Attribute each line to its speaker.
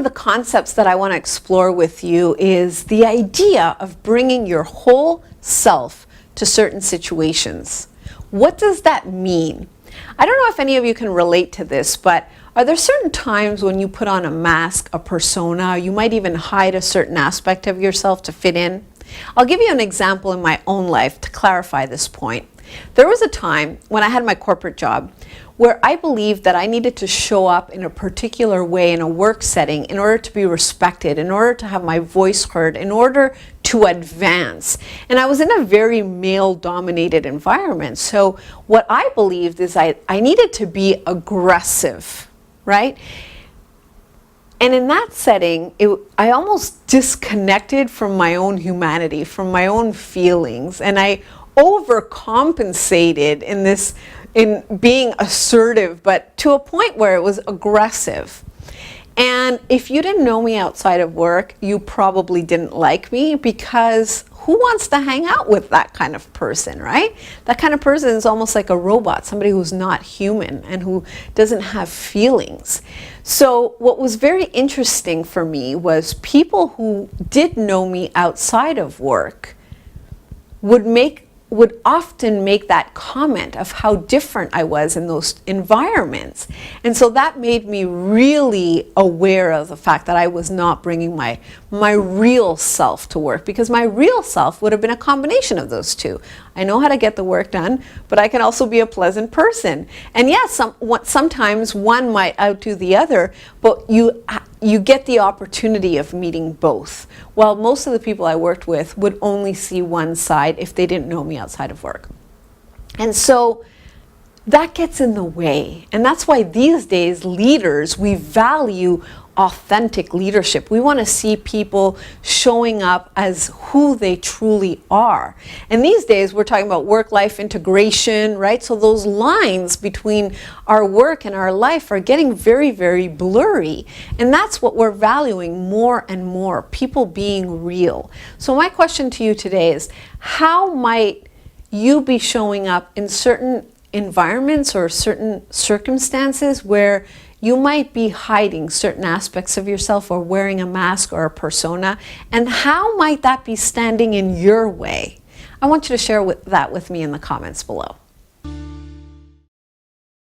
Speaker 1: the concepts that I want to explore with you is the idea of bringing your whole self to certain situations. What does that mean? I don't know if any of you can relate to this, but are there certain times when you put on a mask, a persona, you might even hide a certain aspect of yourself to fit in? I'll give you an example in my own life to clarify this point. There was a time when I had my corporate job where I believed that I needed to show up in a particular way in a work setting in order to be respected, in order to have my voice heard, in order to advance. And I was in a very male-dominated environment. So what I believed is I needed to be aggressive, right? And in that setting, I almost disconnected from my own humanity, from my own feelings, and I overcompensated in being assertive, but to a point where it was aggressive. And if you didn't know me outside of work, you probably didn't like me, because who wants to hang out with that kind of person, right? That kind of person is almost like a robot, somebody who's not human and who doesn't have feelings. So what was very interesting for me was people who did know me outside of work would often make that comment of how different I was in those environments. And so that made me really aware of the fact that I was not bringing my real self to work, because my real self would have been a combination of those two. I know how to get the work done, but I can also be a pleasant person. And yes, sometimes one might outdo the other, but you get the opportunity of meeting both. While most of the people I worked with would only see one side if they didn't know me outside of work. And so that gets in the way. And that's why these days, leaders, we value authentic leadership. We want to see people showing up as who they truly are. And these days we're talking about work-life integration, right? So those lines between our work and our life are getting very, very blurry. And that's what we're valuing more and more, people being real. So my question to you today is, how might you be showing up in certain environments or certain circumstances where you might be hiding certain aspects of yourself or wearing a mask or a persona, and how might that be standing in your way? I want you to share that with me in the comments below.